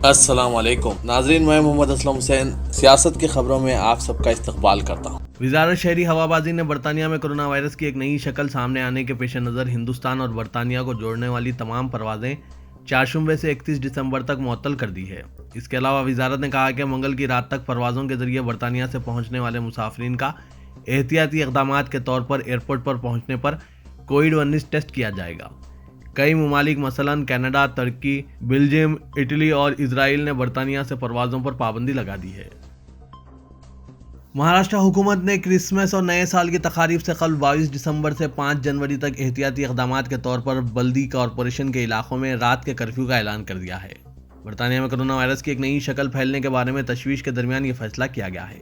السلام علیکم ناظرین، میں محمد اسلم حسین سیاست کی خبروں میں آپ سب کا استقبال کرتا ہوں۔ وزارت شہری ہوابازی نے برطانیہ میں کرونا وائرس کی ایک نئی شکل سامنے آنے کے پیش نظر ہندوستان اور برطانیہ کو جوڑنے والی تمام پروازیں 4 سے 31 دسمبر تک معطل کر دی ہے۔ اس کے علاوہ وزارت نے کہا کہ منگل کی رات تک پروازوں کے ذریعے برطانیہ سے پہنچنے والے مسافرین کا احتیاطی اقدامات کے طور پر ایئرپورٹ پر پہنچنے پر کووڈ-19 ٹیسٹ کیا جائے گا۔ کئی ممالک مثلاً کینیڈا، ترکی، بیلجیم، اٹلی اور اسرائیل نے برطانیہ سے پروازوں پر پابندی لگا دی ہے۔ مہاراشٹر حکومت نے کرسمس اور نئے سال کی تقاریب سے قبل 22 دسمبر سے 5 جنوری تک احتیاطی اقدامات کے طور پر بلدی کارپوریشن کے علاقوں میں رات کے کرفیو کا اعلان کر دیا ہے۔ برطانیہ میں کرونا وائرس کی ایک نئی شکل پھیلنے کے بارے میں تشویش کے درمیان یہ فیصلہ کیا گیا ہے۔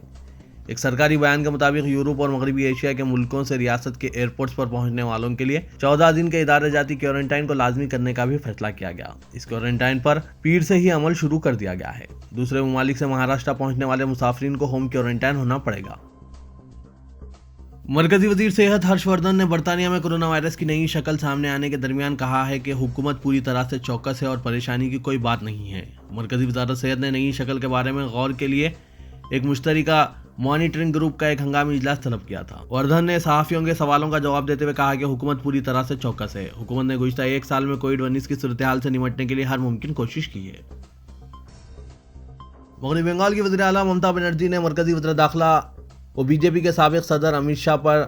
ایک سرکاری بیان کے مطابق یورپ اور مغربی ایشیا کے ملکوں سے ریاست کے ایئرپورٹس پر پہنچنے والوں کے لیے 14 دن کے ادارہ جاتی کوارنٹائن کو لازمی کرنے کا بھی فیصلہ کیا گیا۔ اس کوارنٹائن پر پیر سے ہی عمل شروع کر دیا گیا ہے۔ دوسرے ممالک سے مہاراشٹر پہنچنے والے مسافرین کو ہوم کوارنٹائن ہونا پڑے گا۔ مرکزی وزیر صحت ہرش وردھن نے برطانیہ میں کرونا وائرس کی نئی شکل سامنے آنے کے درمیان کہا ہے کہ حکومت پوری طرح سے چوکس ہے اور پریشانی کی کوئی بات نہیں ہے۔ مرکزی وزارت صحت نے نئی شکل کے بارے میں غور کے لیے ایک مشترکہ مانیٹرنگ گروپ کا ایک ہنگامی اجلاس طلب کیا تھا۔ وردھن نے صحافیوں کے سوالوں کا جواب دیتے ہوئے کہا کہ حکومت پوری طرح سے چوکس ہے۔ حکومت نے گزشتہ 1 سال میں کووڈ-19 کی صورتحال سے نمٹنے کے لیے ہر ممکن کوشش کی ہے۔ مغربی بنگال کی وزیر اعلیٰ ممتا بنرجی نے مرکزی وزیر داخلہ و بی جے پی کے سابق صدر امت شاہ پر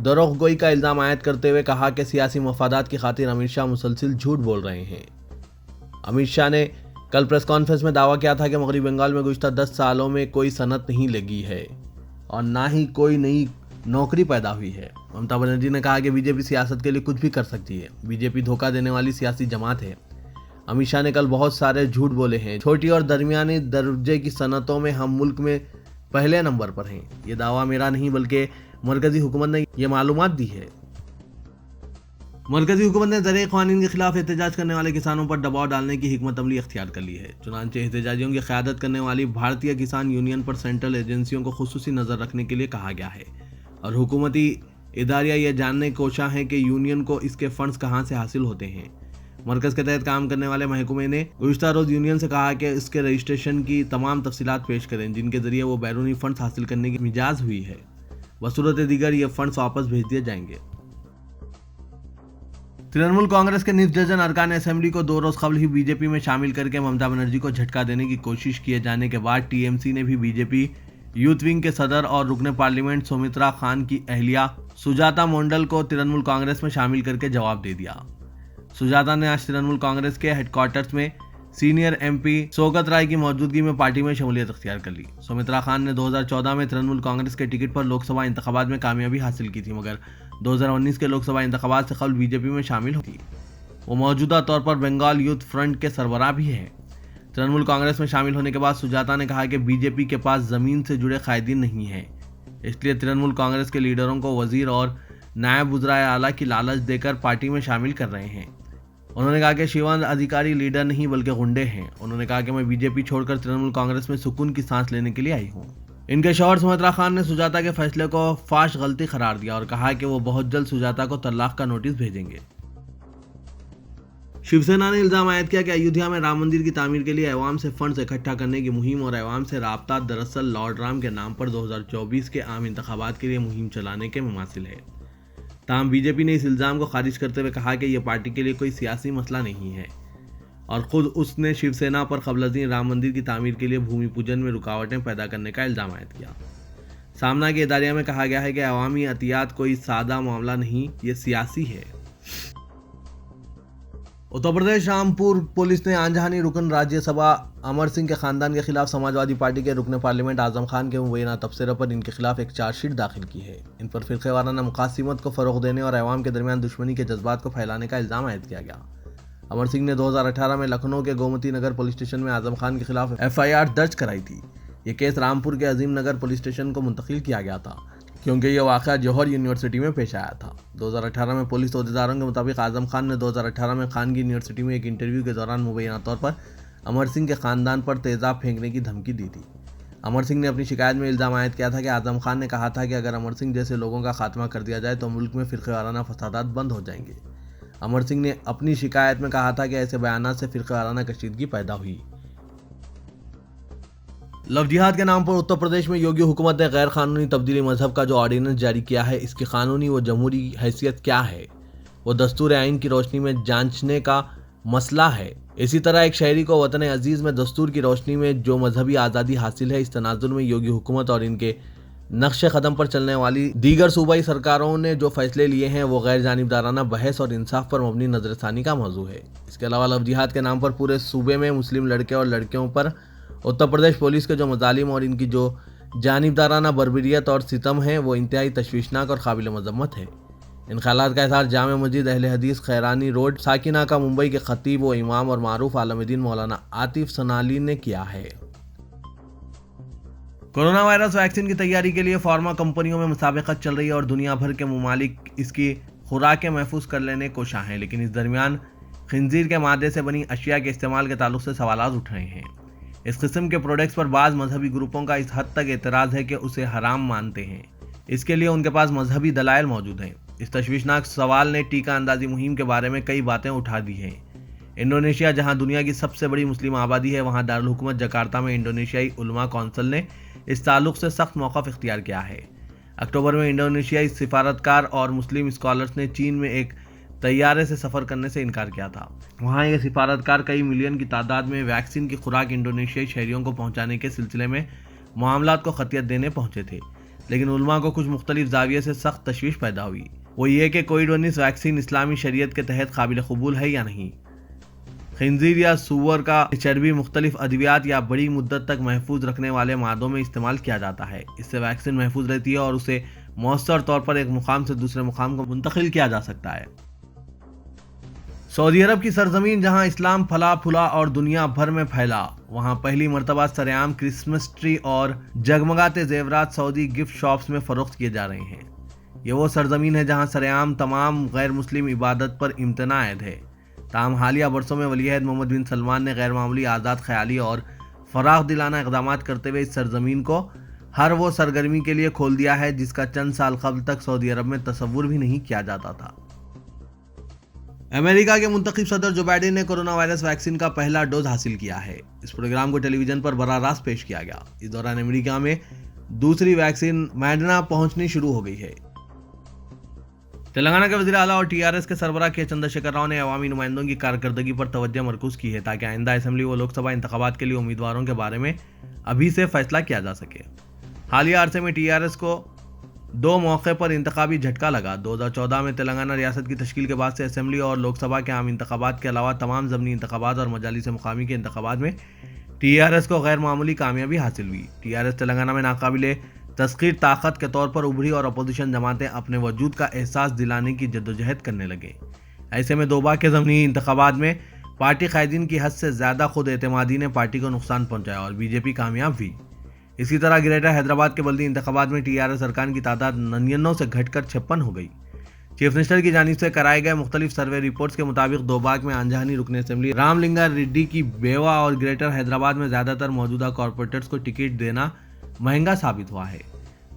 دروغ گوئی کا الزام عائد کرتے ہوئے کہا کہ سیاسی مفادات کی خاطر امت شاہ مسلسل جھوٹ بول رہے ہیں۔ امت شاہ نے کل پریس کانفرنس میں دعویٰ کیا تھا کہ مغربی بنگال میں گزشتہ 10 سالوں میں کوئی صنعت نہیں لگی ہے اور نہ ہی کوئی نئی نوکری پیدا ہوئی ہے۔ ممتا بنرجی نے کہا کہ بی جے پی سیاست کے لیے کچھ بھی کر سکتی ہے۔ بی جے پی دھوکہ دینے والی سیاسی جماعت ہے۔ امت شاہ نے کل بہت سارے جھوٹ بولے ہیں۔ چھوٹی اور درمیانی درجے کی صنعتوں میں ہم ملک میں پہلے نمبر پر ہیں۔ یہ دعویٰ میرا نہیں بلکہ مرکزی حکومت نے یہ معلومات دی ہے۔ مرکزی حکومت نے زرعی قوانین کے خلاف احتجاج کرنے والے کسانوں پر دباؤ ڈالنے کی حکمت عملی اختیار کر لی ہے۔ چنانچہ احتجاجیوں کی قیادت کرنے والی بھارتیہ کسان یونین پر سینٹرل ایجنسیوں کو خصوصی نظر رکھنے کے لیے کہا گیا ہے اور حکومتی ادارے یہ جاننے کی کوشاں ہیں کہ یونین کو اس کے فنڈز کہاں سے حاصل ہوتے ہیں۔ مرکز کے تحت کام کرنے والے محکمے نے گزشتہ روز یونین سے کہا کہ اس کے رجسٹریشن کی تمام تفصیلات پیش کریں جن کے ذریعے وہ بیرونی فنڈز حاصل کرنے کی مجاز ہوئی ہے۔ بصورت دیگر یہ فنڈز واپس بھیج دیے جائیں گے۔ ترنمول کانگریس کے نصف درجن ارکان اسمبلی کو 2 روز قبل ہی بی جے پی میں شامل کر کے ممتا بنرجی کو جھٹکا دینے کی کوشش کیے جانے کے بعد ٹی ایم سی نے بھی بی جے پی یوتھ ونگ کے صدر اور رکن پارلیمنٹ سومترا خان کی اہلیہ سجاتا منڈل کو ترنمول کانگریس میں شامل کر کے جواب دے دیا۔ سجاتا نے آج ترنمول کانگریس کے ہیڈ کوارٹرز میں سینئر ایم پی سوگت رائے کی موجودگی میں پارٹی میں شمولیت اختیار کر لی۔ سومترا خان نے 2014 میں ترنمول کانگریس کے ٹکٹ پر لوک سبھا انتخابات میں کامیابی حاصل کی تھی مگر 2019 کے لوک سبھا انتخابات سے قبل بی جے پی میں شامل ہوئی۔ وہ موجودہ طور پر بنگال یوتھ فرنٹ کے سربراہ بھی ہیں۔ ترنمول کانگریس میں شامل ہونے کے بعد سجاتا نے کہا کہ بی جے پی کے پاس زمین سے جڑے قائدین نہیں ہیں، اس لیے ترنمول کانگریس کے لیڈروں کو وزیر اور نائب وزرائے اعلیٰ کی لالچ دے کر پارٹی میں شامل کر رہے ہیں۔ انہوں نے کہا کہ شیوان ادھیکاری لیڈر نہیں بلکہ غنڈے ہیں۔ انہوں نے کہا کہ میں بی جے پی چھوڑ کر ترنمول کانگریس میں سکون کی سانس لینے کے لیے آئی ہوں۔ ان کے شوہر سومترا خان نے سجاتا کے فیصلے کو فاش غلطی قرار دیا اور کہا کہ وہ بہت جلد سجاتا کو طلاق کا نوٹس بھیجیں گے۔ شیو سینا نے الزام عائد کیا کہ ایودھیا میں رام مندر کی تعمیر کے لیے عوام سے فنڈز اکٹھا کرنے کی مہم اور عوام سے رابطہ دراصل لارڈ رام کے نام پر 2024 کے عام انتخابات کے لیے مہم چلانے کے مماثل ہے۔ تاہم بی جے پی نے اس الزام کو خارج کرتے ہوئے کہا کہ یہ پارٹی کے لیے کوئی سیاسی مسئلہ نہیں ہے اور خود اس نے شیو سینا پر قبل ازیں رام مندر کی تعمیر کے لیے بھومی پوجن میں رکاوٹیں پیدا کرنے کا الزام عائد کیا۔ سامنا کے اداریہ میں کہا گیا ہے کہ عوامی عطیات کوئی سادہ معاملہ نہیں، یہ سیاسی ہے۔ اتر پردیش رامپور پولیس نے آنجہانی رکن راجیہ سبھا امر سنگھ کے خاندان کے خلاف سماجوادی پارٹی کے رکن پارلیمنٹ اعظم خان کے مبینہ تبصرہ پر ان کے خلاف ایک چارج شیٹ داخل کی ہے۔ ان پر فرقہ وارانہ مقاسمت کو فروغ دینے اور عوام کے درمیان دشمنی کے جذبات کو پھیلانے کا الزام عائد کیا گیا۔ امر سنگھ نے 2018 میں لکھنؤ کے گومتی نگر پولیس اسٹیشن میں اعظم خان کے خلاف ایف آئی آر درج کرائی تھی۔ یہ کیس رامپور کے عظیم نگر پولیس اسٹیشن کو منتقل کیا گیا تھا کیونکہ یہ واقعہ جوہر یونیورسٹی میں پیش آیا تھا۔ 2018 میں پولیس عہدیداروں کے مطابق اعظم خان نے 2018 میں خانگی یونیورسٹی میں ایک انٹرویو کے دوران مبینہ طور پر امر سنگھ کے خاندان پر تیزاب پھینکنے کی دھمکی دی تھی۔ امر سنگھ نے اپنی شکایت میں الزام عائد کیا تھا کہ اعظم خان نے کہا تھا کہ اگر امر سنگھ جیسے لوگوں کا خاتمہ کر دیا جائے تو ملک میں فرقہ وارانہ فسادات بند ہو جائیں گے۔ امر سنگھ نے اپنی شکایت میں کہا تھا کہ ایسے بیانات سے فرقہ وارانہ کشیدگی پیدا ہوئی۔ लव जिहाद के नाम पर उत्तर प्रदेश में योगी हुकूमत ने गैर कानूनी तब्दीली मजहब का जो ऑर्डिनेंस जारी किया है, इसकी कानूनी व जमहूरी हैसियत क्या है, वो दस्तूर आइन की रोशनी में जांचने का मसला है। इसी तरह एक शहरी को वतन अजीज में दस्तूर की रोशनी में जो मजहबी आज़ादी हासिल है, इस तनाजुर में योगी हुकूमत और इनके नक्शे कदम पर चलने वाली दीगर सूबाई सरकारों ने जो फैसले लिए हैं वो गैर जानिबदाराना बहस और इंसाफ पर मबनी नजरसानी का मौजू है। इसके अलावा लव जिहाद के नाम पर पूरे सूबे में मुस्लिम लड़के और लड़कियों पर उत्तर प्रदेश पुलिस के जो मजालिम और इनकी जो जानिबदाराना बर्बरियत और सितम है वो इंतहाई तशवीशनाक और काबिल मजम्मत है। इन ख्यालात का इज़हार जामे मस्जिद अहले हदीस खैरानी रोड साकिना का मुंबई के खतीब व इमाम और मारूफ आलमदीन मौलाना आतिफ सनाली ने किया है। कोरोना वायरस वैक्सीन की तैयारी के लिए फार्मा कंपनियों में मुसाबिकत चल रही है और दुनिया भर के ममालिक इसकी खुराकें महफूज कर लेने कोशां हैं, लेकिन इस दरमियान खिंजीर के मादे से बनी अशिया के इस्तेमाल के ताल्लुक से सवालात उठ रहे हैं। इस किस्म के प्रोडक्ट्स पर बाज़ मजहबी ग्रुपों का इस हद तक एतराज़ है कि उसे हराम मानते हैं। इसके लिए उनके पास मजहबी दलाइल मौजूद हैं। इस तशवीशनाक सवाल ने टीका अंदाजी मुहिम के बारे में कई बातें उठा दी हैं। इंडोनेशिया, जहां दुनिया की सबसे बड़ी मुस्लिम आबादी है, वहां दारुल हुकूमत जकार्ता में इंडोनेशियाई उलमा कौंसिल ने इस ताल्लुक से सख्त मौक़िफ़ इख्तियार किया है। अक्टूबर में इंडोनेशियाई सिफारतकार और मुस्लिम स्कॉलर्स ने चीन में एक तैयारे से सफ़र करने से इनकार किया था। वहाँ ये सिफारतकार कई मिलियन की तादाद में वैक्सीन की खुराक इंडोनेशियाई शहरियों को पहुँचाने के सिलसिले में मामलात को खतियत देने पहुँचे थे, लेकिन उलमा को कुछ मुख्तलिफ जाविये से सख्त तशवीश पैदा हुई। वो ये कि कोविड-19 वैक्सीन इस्लामी शरीयत के तहत काबिल कबूल है या नहीं। खिंजीर या सूअर का चर्बी मुख्तलिफ अद्वियात या बड़ी मुद्दत तक महफूज रखने वाले मादों में इस्तेमाल किया जाता है। इससे वैक्सीन महफूज रहती है और उसे मौसर तौर पर एक मुकाम से दूसरे मुकाम को मुंतकिल किया जा सकता है। सऊदी अरब की सरजमीन, जहां इस्लाम फला फुला और दुनिया भर में फैला, वहां पहली मरतबा सरेआम क्रिसमस ट्री और जगमगाते जेवरात सऊदी गिफ्ट शॉप्स में फरोख्त किए जा रहे हैं। ये वो सरजमीन है जहां सरेआम तमाम गैर मुस्लिम इबादत पर इम्तना ऐद है। ताहम हालिया बरसों में वलीअहद मोहम्मद बिन सलमान ने गैर मामूली आज़ाद ख्याली और फराख दिलाना इक़दाम करते हुए इस सरजमीन को हर वो सरगर्मी के लिए खोल दिया है जिसका चंद साल कबल तक सऊदी अरब में तसव्वुर भी नहीं किया जाता था। अमेरिका के मुंतखब सदर जो बाइडेन ने कोरोना वायरस वैक्सीन का पहला डोज हासिल किया है। इस प्रोग्राम को टेलीविजन पर बराह रास्त पेश किया गया। इस दौरान अमेरिका में दूसरी वैक्सीन मैडना पहुंचनी शुरू हो गई है। तेलंगाना के वज़ीर आला और टीआरएस के सरबराह के चंद्रशेखर राव ने अवामी नुमाइंदों की कारकर्दगी पर तवज्जो मरकूज की है ताकि आइंदा असेंबली व लोकसभा इंतखाबात के लिए उम्मीदवारों के बारे में अभी से फैसला किया जा सके। हालिया अरसे में टीआरएस को दो मौके पर इंतखाबी झटका लगा। 2014 में तेलंगाना रियासत की तश्कील के बाद से असेंबली और लोकसभा के आम इंतखाबात के अलावा तमाम ज़मनी इंतखाबात और मजालिस मुकामी के इंतखाबात में टीआरएस को गैर मामूली कामयाबी हासिल हुई। टीआरएस तेलंगाना में नाकाबिले तस्खीर ताकत के तौर पर उभरी और अपोजिशन जमातें अपने वजूद का एहसास दिलाने की जद्दोजहद करने लगे। ऐसे में दोबा के ज़मनी इंतखाबात में पार्टी कायदीन की हद से ज़्यादा खुद एतमादी ने पार्टी को नुकसान पहुँचाया और बीजेपी कामयाब हुई। इसी तरह ग्रेटर हैदराबाद के बल्दी इंतखाबात में टीआरएस अरकान की तादाद 99 से घटकर 56 हो गई। चीफ मिनिस्टर की जानिब से कराए गए मुख्तलिफ सर्वे रिपोर्ट्स के मुताबिक दोबाग में आंजहानी रुकन असेंबली रामलिंगा रेड्डी की बेवा और ग्रेटर हैदराबाद में ज़्यादातर मौजूदा कॉरपोरेटर्स को टिकट देना महंगा साबित हुआ है।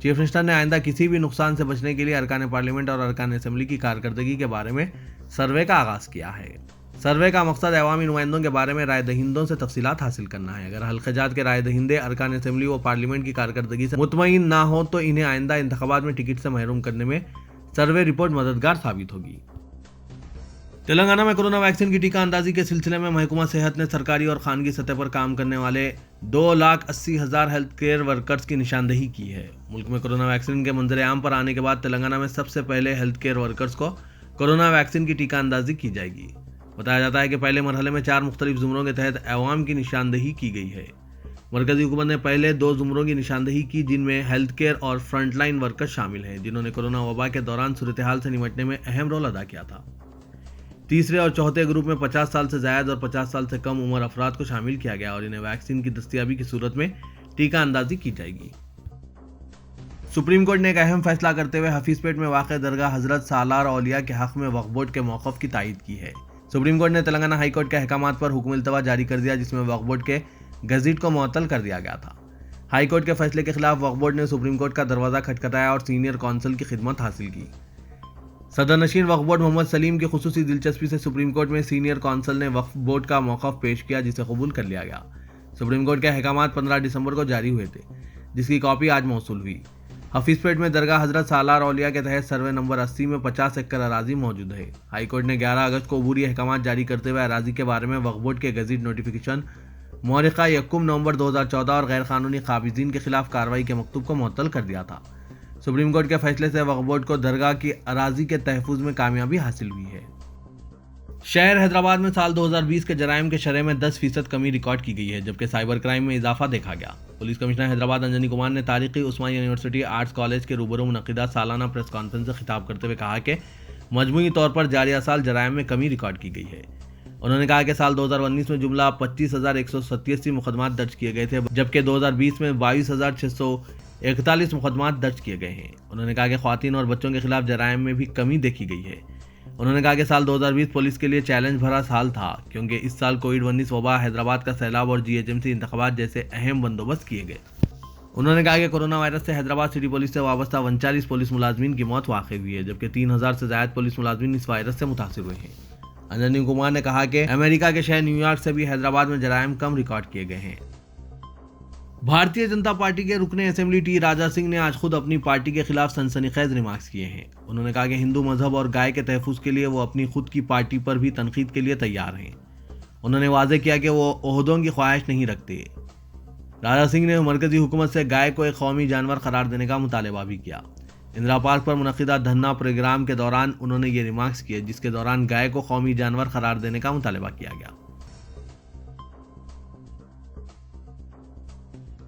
चीफ मिनिस्टर ने आइंदा किसी भी नुकसान से बचने के लिए अरकान पार्लियामेंट और अरकान असेंबली की कारकर्दगी के बारे में सर्वे का आगाज़ किया है। सर्वे का मकसद अवामी नुमाइंदों के बारे में राय दहिंदों से तफसीलात हासिल करना है। अगर हल्क़जात के राय दहिंदे अरकान असेंबली व पार्लियामेंट की कारकर्दगी से मुतमईन ना हो तो इन्हें आइंदा इंतखाबात में टिकट से महरूम करने में सर्वे रिपोर्ट मददगार साबित होगी। तेलंगाना में कोरोना वैक्सीन की टीका अंदाजी के सिलसिले में महकमा सेहत ने सरकारी और खानगी सतह पर काम करने वाले 2,80,000 हेल्थ केयर वर्कर्स की निशानदेही की है। मुल्क में कोरोना वैक्सीन के मंजर आम पर आने के बाद तेलंगाना में सबसे पहले हेल्थ केयर वर्कर्स को कोरोना वैक्सीन की टीका अंदाजी की जाएगी। बताया जाता है कि पहले मरहले में 4 मुख्तलिफ ज़ुमरों के तहत अवाम की निशानदेही की गई है। मरकज़ी हुकूमत ने पहले 2 ज़ुमरों की निशानदेही की जिनमें हेल्थ केयर और फ्रंटलाइन वर्कर्स शामिल हैं, जिन्होंने कोरोना वबा के दौरान सूरत हाल से निपटने में अहम रोल अदा किया था। तीसरे और चौथे ग्रुप में 50 साल से ज़ायद और 50 साल से कम उम्र अफराद को शामिल किया गया और इन्हें वैक्सीन की दस्तयाबी की सूरत में टीका अंदाजी की जाएगी। सुप्रीम कोर्ट ने एक अहम फैसला करते हुए हफीजपेट में वाक़ दरगाह हज़रत सालार औलिया के हक़ में वक्फ बोर्ड के मौक़िफ़ की तायीद की है। सुप्रीम कोर्ट ने तेलंगाना हाई कोर्ट के अहकामात पर हुक्म इल्तवा जारी कर दिया, जिसमें वक्फ बोर्ड के गज़ीट को मुअत्तल कर दिया गया था। हाई कोर्ट के फैसले के खिलाफ वक्फ बोर्ड ने सुप्रीम कोर्ट का दरवाज़ा खटखटाया और सीनियर कौंसिल की खिदमत हासिल की। सदर नशीन वक्फ बोर्ड मोहम्मद सलीम की खुसूसी दिलचस्पी से सुप्रीम कोर्ट में सीनियर कौंसिल ने वक्फ बोर्ड का मौक़िफ़ पेश किया, जिसे कबूल कर लिया गया। सुप्रीम कोर्ट के अहकामात 15 दिसंबर को जारी हुए थे, जिसकी कॉपी आज मौसूल हुई। हफीजपेट में दरगाह हजरत सालार औलिया के तहत सर्वे नंबर 80 में 50 एकड़ अराजी मौजूद है। हाईकोर्ट ने 11 अगस्त को अबूरी अहकामात जारी करते हुए अराजी के बारे में वक्फ बोर्ड के गजीट नोटिफिकेशन मुअर्रिखा 1 नवंबर 2014 और गैर कानूनी काबिजीन के खिलाफ कार्रवाई के मकतूब को मुअत्तल कर दिया था। सुप्रीम कोर्ट के फैसले से वक्फ बोर्ड को दरगाह की अराजी के तहफ़्फ़ुज़ में कामयाबी हासिल हुई है। शहर हैदराबाद में साल 2020 के जराइम के शरह में 10% कमी रिकॉर्ड की गई है, जबकि साइबर क्राइम में इजाफा देखा गया। पुलिस कमिश्नर हैदराबाद अंजनी कुमार ने तारीखी उस्मानिया यूनिवर्सिटी आर्ट्स कॉलेज के रूबरू मुनक़िदा सालाना प्रेस कॉन्फ्रेंस से खिताब करते हुए कहा कि मजमूई तौर पर जारिया साल जराइम में कमी रिकॉर्ड की गई है। उन्होंने कहा कि साल 2019 में जुमला 25,187 मुकदमात दर्ज किए गए थे, जबकि 2020 में 22,641 मुकदमात दर्ज किए गए हैं। उन्होंने कहा कि ख्वातीन और बच्चों के खिलाफ जराइम में भी कमी देखी गई है। उन्होंने कहा कि साल 2020 पुलिस के लिए चैलेंज भरा साल था, क्योंकि इस साल कोविड-19 वबा, हैदराबाद का सैलाब और GHMC इंतखाबात जैसे अहम बंदोबस्त किए गए। उन्होंने कहा कि कोरोना वायरस से हैदराबाद सिटी पुलिस से वाबस्ता 39 पुलिस मुलाजमीन की मौत वाक़ई हुई है, जबकि 3,000 से ज़ायद पुलिस मुलाजमीन इस वायरस से मुतासिर हुए हैं। अंजनी कुमार ने कहा कि अमेरिका के शहर न्यूयॉर्क से भी हैदराबाद में जराइम कम रिकॉर्ड किए गए हैं। भारतीय जनता पार्टी के रुकने असेंबली टी राजा सिंह ने आज खुद अपनी पार्टी के खिलाफ सनसनीखेज रिमार्क्स किए हैं। उन्होंने कहा कि हिंदू मजहब और गाय के तहफ़्फ़ुज़ के लिए वो अपनी खुद की पार्टी पर भी तनकीद के लिए तैयार हैं। उन्होंने वाज़ेह किया कि वो ओहदों की ख्वाहिश नहीं रखते। राजा सिंह ने मरकजी हुकूमत से गाय को एक कौमी जानवर करार देने का मुतालबा भी किया। इंदिरा पार्क पर मुनक़िदा धरना प्रोग्राम के दौरान उन्होंने ये रिमार्क्स किए, जिसके दौरान गाय को कौमी जानवर करार देने का मुतालबा किया गया।